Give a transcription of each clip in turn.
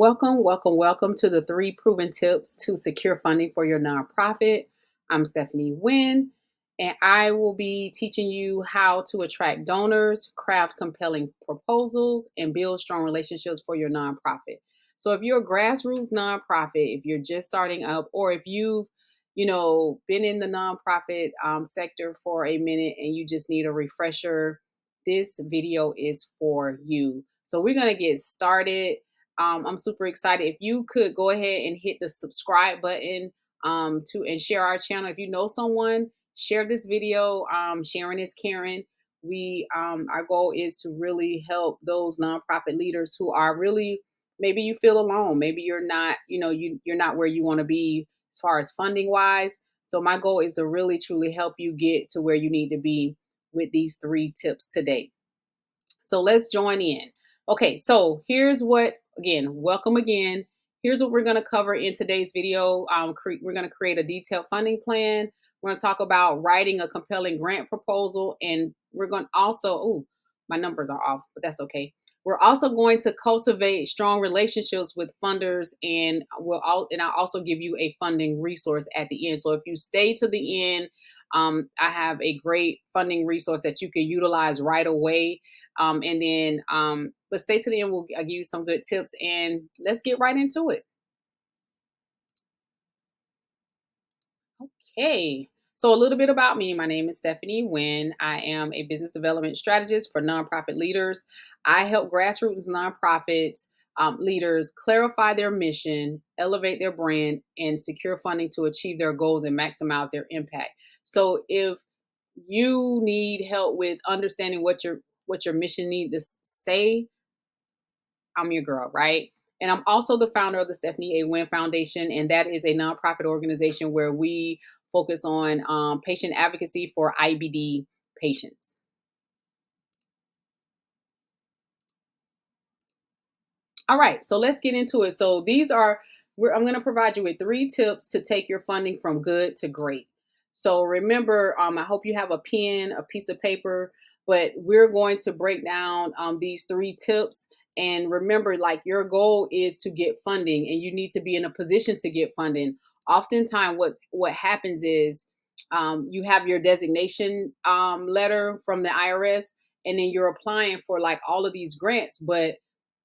Welcome to the 3 proven tips to secure funding for your nonprofit. I'm Stephanie Wynn, and I will be teaching you how to attract donors, craft compelling proposals, and build strong relationships for your nonprofit. So, if you're a grassroots nonprofit, if you're just starting up, or if you've been in the nonprofit sector for a minute and you just need a refresher, this video is for you. So, we're going to get started. I'm super excited. If you could go ahead and hit the subscribe button to and share our channel. If you know someone, share this video. Sharing is caring. We Our goal is to really help those nonprofit leaders who are really, maybe you feel alone. Maybe you're not, you're not where you want to be as far as funding wise. So my goal is to really truly help you get to where you need to be with these 3 tips today. So let's join in. Okay, so here's what, again, welcome again. Here's what we're going to cover in today's video. We're going to create a detailed funding plan. We're going to talk about writing a compelling grant proposal. And we're going to also, my numbers are off, but that's okay. We're also going to cultivate strong relationships with funders, and I'll also give you a funding resource at the end. So if you stay to the end, I have a great funding resource that you can utilize right away. But stay to the end. I'll give you some good tips, and let's get right into it. Okay. So a little bit about me. My name is Stephanie Wynn. I am a business development strategist for nonprofit leaders. I help grassroots nonprofits leaders clarify their mission, elevate their brand, and secure funding to achieve their goals and maximize their impact. So if you need help with understanding what your mission need to say, I'm your girl, right? And I'm also the founder of the Stephanie A. Wynn Foundation, and that is a nonprofit organization where we focus on patient advocacy for IBD patients. All right, so let's get into it. So I'm going to provide you with 3 tips to take your funding from good to great. So remember, I hope you have a pen, a piece of paper, but we're going to break down these 3 tips. And remember, like, your goal is to get funding, and you need to be in a position to get funding. Oftentimes, what happens is you have your designation letter from the IRS, and then you're applying for like all of these grants, but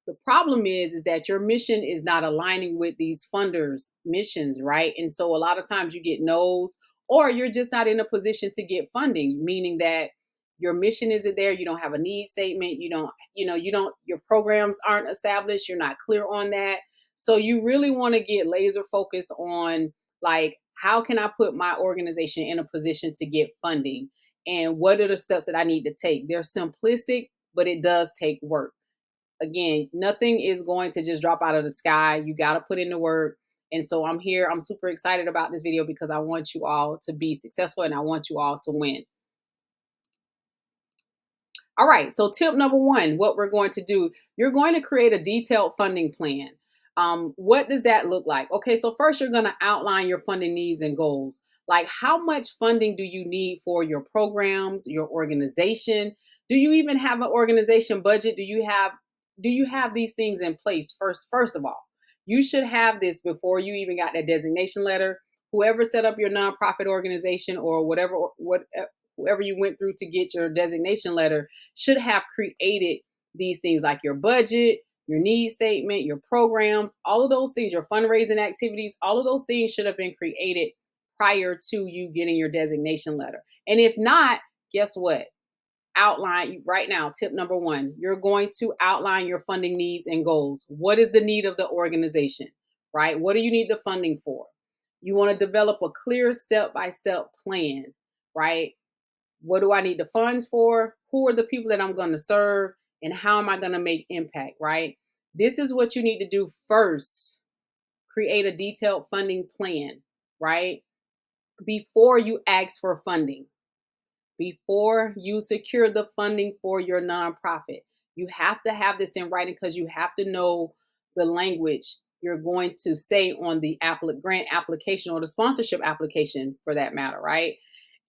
the problem is that your mission is not aligning with these funders' missions, right? And so a lot of times you get no's, or you're just not in a position to get funding, meaning that your mission isn't there. You don't have a need statement. Your programs aren't established. You're not clear on that. So you really want to get laser focused on, like, how can I put my organization in a position to get funding? And what are the steps that I need to take? They're simplistic, but it does take work. Again, nothing is going to just drop out of the sky. You got to put in the work. And so I'm here. I'm super excited about this video because I want you all to be successful and I want you all to win. All right. So tip number 1, what we're going to do, you're going to create a detailed funding plan. What does that look like? Okay. So first you're going to outline your funding needs and goals. Like, how much funding do you need for your programs, your organization? Do you even have an organization budget? Do you have these things in place? First of all, you should have this before you even got that designation letter. Whoever set up your nonprofit organization, or whoever you went through to get your designation letter, should have created these things, like your budget, your need statement, your programs, all of those things, your fundraising activities, all of those things should have been created prior to you getting your designation letter. And if not, guess what? Outline right now. Tip number 1, you're going to outline your funding needs and goals. What is the need of the organization, right? What do you need the funding for? You want to develop a clear step-by-step plan, right? What do I need the funds for? Who are the people that I'm going to serve? And how am I going to make impact, right? This is what you need to do first. Create a detailed funding plan, right? Before you ask for funding. Before you secure the funding for your nonprofit, you have to have this in writing, because you have to know the language you're going to say on the grant application, or the sponsorship application for that matter, right?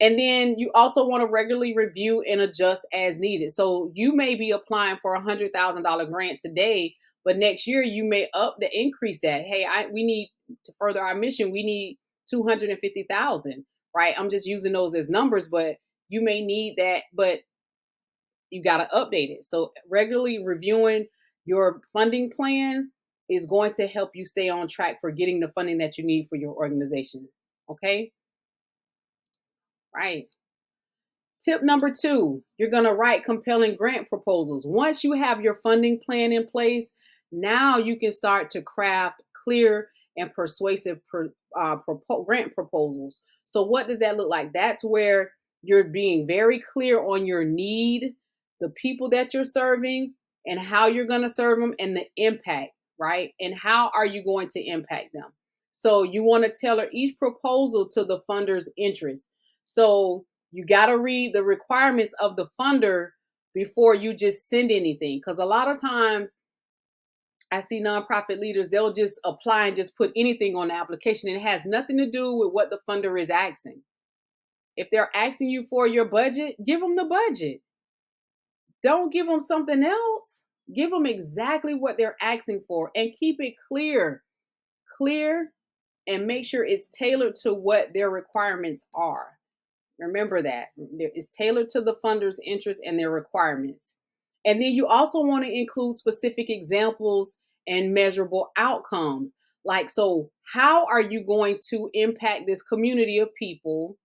And then you also want to regularly review and adjust as needed. So you may be applying for a $100,000 grant today, But next year you may increase that. Hey, we need to further our mission. We need 250,000, right? I'm just using those as numbers, but you may need that, but you got to update it. So regularly reviewing your funding plan is going to help you stay on track for getting the funding that you need for your organization. Okay? Right. Tip number two, you're going to write compelling grant proposals. Once you have your funding plan in place, now you can start to craft clear and persuasive grant proposals. So, what does that look like? That's where you're being very clear on your need, the people that you're serving, and how you're going to serve them, and the impact, right? And how are you going to impact them? So, you want to tailor each proposal to the funder's interest. So, you got to read the requirements of the funder before you just send anything. Because a lot of times I see nonprofit leaders, they'll just apply and just put anything on the application. And it has nothing to do with what the funder is asking. If they're asking you for your budget, give them the budget. Don't give them something else. Give them exactly what they're asking for and keep it clear, and make sure it's tailored to what their requirements are. Remember that. It's tailored to the funder's interests and their requirements. And then you also want to include specific examples and measurable outcomes. Like, so how are you going to impact this community of people?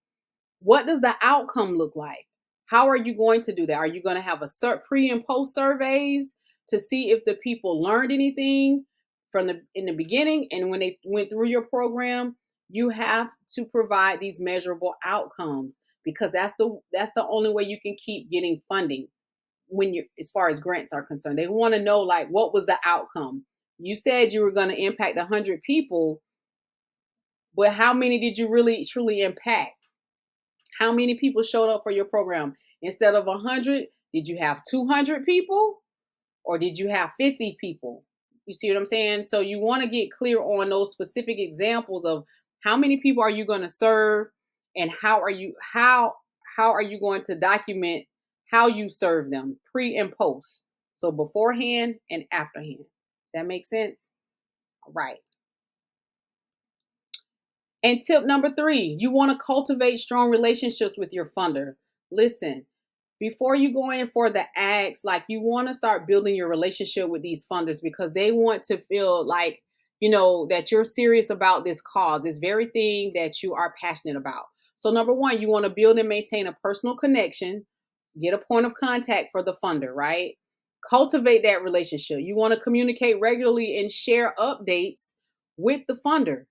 What does the outcome look like? How are you going to do that? Are you going to have a pre and post surveys to see if the people learned anything from in the beginning and when they went through your program? You have to provide these measurable outcomes because that's the only way you can keep getting funding when you as far as grants are concerned. They want to know, like, what was the outcome? You said you were going to impact 100 people, but how many did you really truly impact? How many people showed up for your program? Instead of 100, did you have 200 people or did you have 50 people? You see what I'm saying? So you want to get clear on those specific examples of how many people are you going to serve and how are you going to document how you serve them pre and post. So beforehand and afterhand. Does that make sense? All right. And tip number three, you want to cultivate strong relationships with your funder. Listen, before you go in for the ads, like, you want to start building your relationship with these funders because they want to feel like, that you're serious about this cause, this very thing that you are passionate about. So number one, you want to build and maintain a personal connection, get a point of contact for the funder, right? Cultivate that relationship. You want to communicate regularly and share updates with the funder,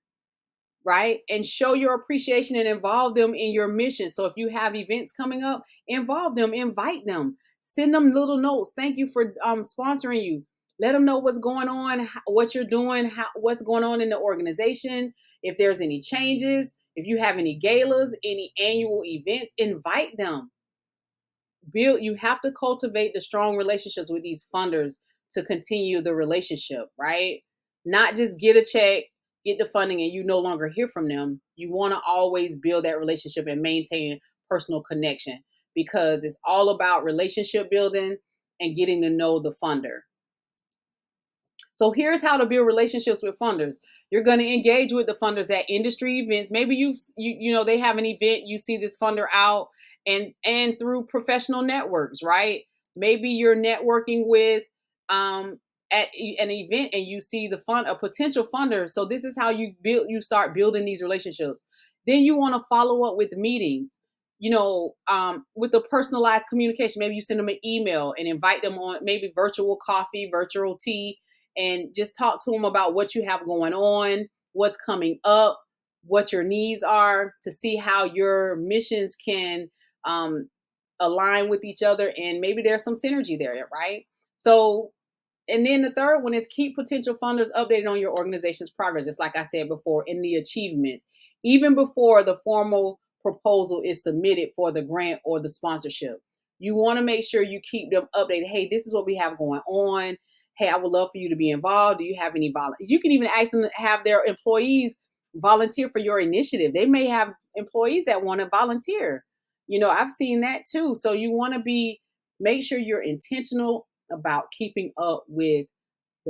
right? And show your appreciation and involve them in your mission. So if you have events coming up, involve them, invite them, send them little notes. Thank you for sponsoring you. Let them know what's going on, what you're doing, what's going on in the organization. If there's any changes, if you have any galas, any annual events, invite them. You have to cultivate the strong relationships with these funders to continue the relationship, right? Not just get a check, get the funding, and you no longer hear from them. You want to always build that relationship and maintain personal connection because it's all about relationship building and getting to know the funder. So here's how to build relationships with funders. You're going to engage with the funders at industry events. Maybe they have an event, you see this funder out, and through professional networks, right? Maybe you're networking with at an event and you see a potential funder. So this is how you start building these relationships. Then you want to follow up with meetings. With the personalized communication. Maybe you send them an email and invite them on maybe virtual coffee, virtual tea, and just talk to them about what you have going on, what's coming up, what your needs are, to see how your missions can align with each other. And maybe there's some synergy there, right? So, and then the third one is keep potential funders updated on your organization's progress, just like I said before, in the achievements, even before the formal proposal is submitted for the grant or the sponsorship. You want to make sure you keep them updated. Hey, this is what we have going on. Hey, I would love for you to be involved. Do you have any volunteers? You can even ask them to have their employees volunteer for your initiative. They may have employees that want to volunteer. I've seen that too. So you want to make sure you're intentional about keeping up with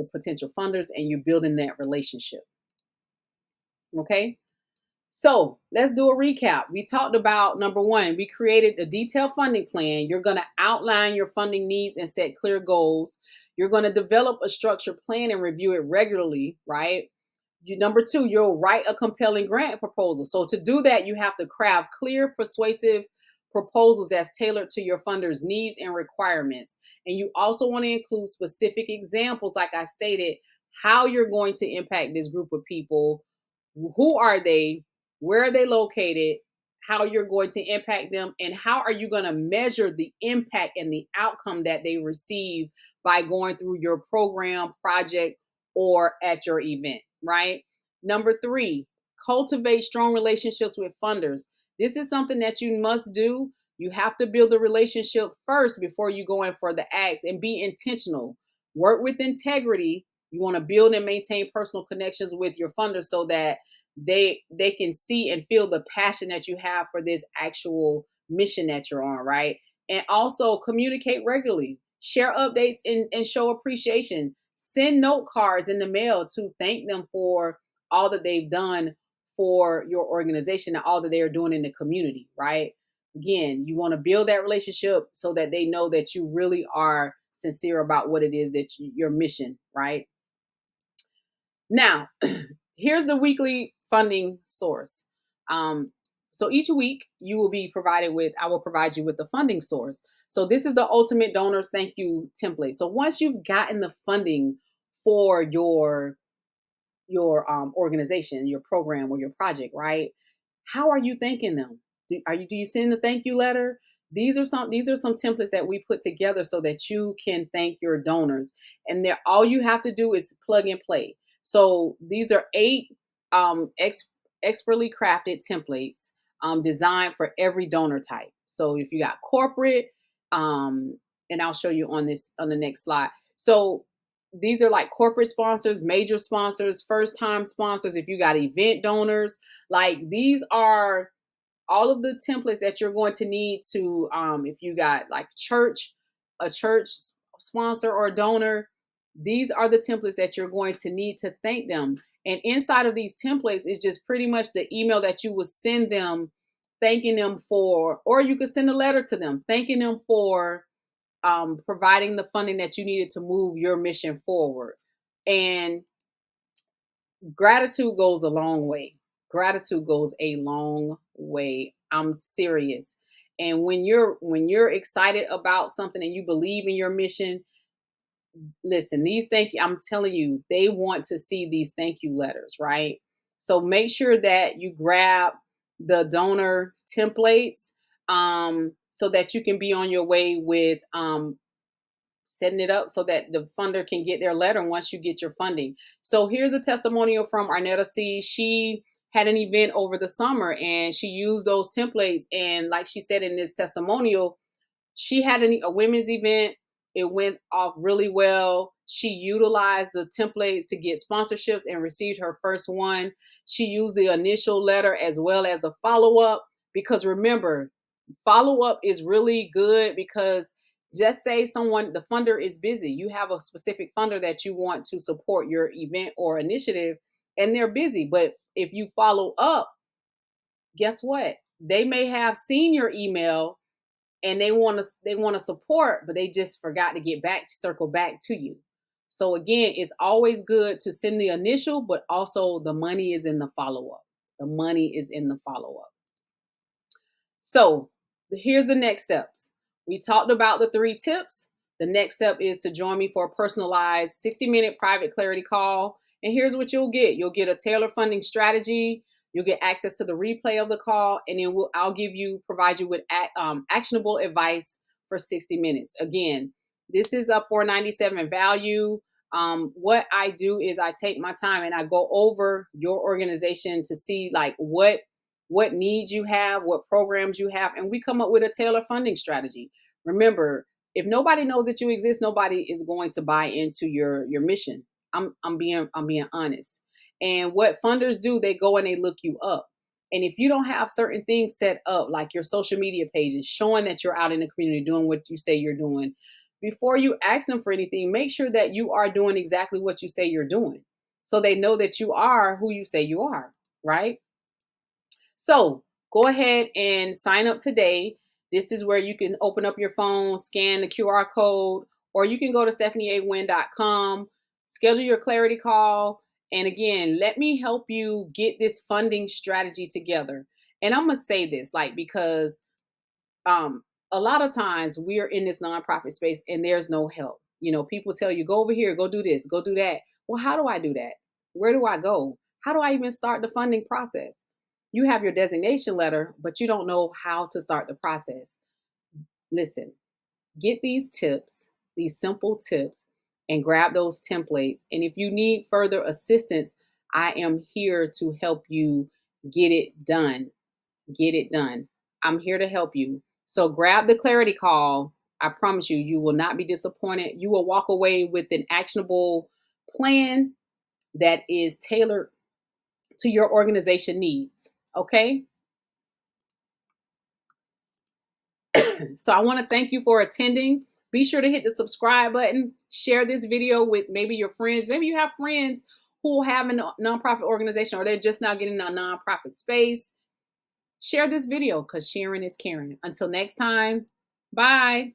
the potential funders, and you're building that relationship. Okay. So let's do a recap. We talked about number one, we created a detailed funding plan. You're going to outline your funding needs and set clear goals. You're going to develop a structured plan and review it regularly, right? Number two, you'll write a compelling grant proposal. So to do that, you have to craft clear, persuasive proposals that's tailored to your funder's needs and requirements. And you also want to include specific examples, like I stated, how you're going to impact this group of people. Who are they? Where are they located? How you're going to impact them, and how are you going to measure the impact and the outcome that they receive by going through your program, project, or at your event, right? Number three, cultivate strong relationships with funders. This is something that you must do. You have to build a relationship first before you go in for the acts, and be intentional. Work with integrity. You want to build and maintain personal connections with your funders so that they can see and feel the passion that you have for this actual mission that you're on, right? And also communicate regularly, share updates, and show appreciation. Send note cards in the mail to thank them for all that they've done for your organization and all that they are doing in the community, right? Again, you want to build that relationship so that they know that you really are sincere about what it is that your mission, right? Now, here's the weekly funding source. Um, so each week you will be provided with, I will provide you with the funding source. So this is the ultimate donors thank you template. So once you've gotten the funding for your organization, your program, or your project, right? How are you thanking them? Do you send a thank you letter? These are some templates that we put together so that you can thank your donors. And there, all you have to do is plug and play. So these are 8 expertly crafted templates designed for every donor type. So if you got corporate, and I'll show you on this on the next slide. So these are like corporate sponsors, major sponsors, first time sponsors. If you got event donors, like these are all of the templates that you're going to need to, if you got like a church sponsor or donor, these are the templates that you're going to need to thank them. And inside of these templates is just pretty much the email that you would send them, thanking them for, or you could send a letter to them thanking them for providing the funding that you needed to move your mission forward. And gratitude goes a long way. Gratitude goes a long way. I'm serious. And when you're excited about something and you believe in your mission, listen, these thank you, I'm telling you, they want to see these thank you letters, right? So make sure that you grab the donor templates so that you can be on your way with setting it up so that the funder can get their letter once you get your funding. So here's a testimonial from Arnetta C. She had an event over the summer and she used those templates. And like she said in this testimonial, she had a women's event. It went off really well. She utilized the templates to get sponsorships and received her first one. She used the initial letter as well as the follow up, because remember, follow up is really good. Because just say someone, the funder is busy, you have a specific funder that you want to support your event or initiative, and they're busy. But if you follow up, guess what? They may have seen your email and they want to support, but they just forgot to get back to circle back to you. So again, it's always good to send the initial, but also the money is in the follow up. The money is in the follow up. So here's the next steps. We talked about the 3 tips. The next step is to join me for a personalized 60-minute private clarity call. And here's what you'll get. You'll get a tailored funding strategy. You'll get access to the replay of the call. And then I'll provide you with actionable advice for 60 minutes. Again, this is a $497 value. What I do is I take my time and I go over your organization to see like what needs you have, what programs you have, and we come up with a tailored funding strategy. Remember, if nobody knows that you exist, nobody is going to buy into your mission. I'm being honest. And what funders do, they go and they look you up. And if you don't have certain things set up, like your social media pages, showing that you're out in the community doing what you say you're doing, before you ask them for anything, make sure that you are doing exactly what you say you're doing. So they know that you are who you say you are, right? So go ahead and sign up today. This is where you can open up your phone, scan the QR code, or you can go to stephaniewynn.com, schedule your clarity call. And again, let me help you get this funding strategy together. And I'm going to say this because um, a lot of times we're in this nonprofit space and there's no help. People tell you, go over here, go do this, go do that. Well, how do I do that? Where do I go? How do I even start the funding process? You have your designation letter, but you don't know how to start the process. Listen, get these tips, these simple tips, and grab those templates. And if you need further assistance, I am here to help you get it done. Get it done. I'm here to help you. So grab the clarity call. I promise you, you will not be disappointed. You will walk away with an actionable plan that is tailored to your organization needs. Okay. So I want to thank you for attending. Be sure to hit the subscribe button, share this video with maybe your friends. Maybe you have friends who have a nonprofit organization or they're just now getting a nonprofit space. Share this video because sharing is caring. Until next time, bye.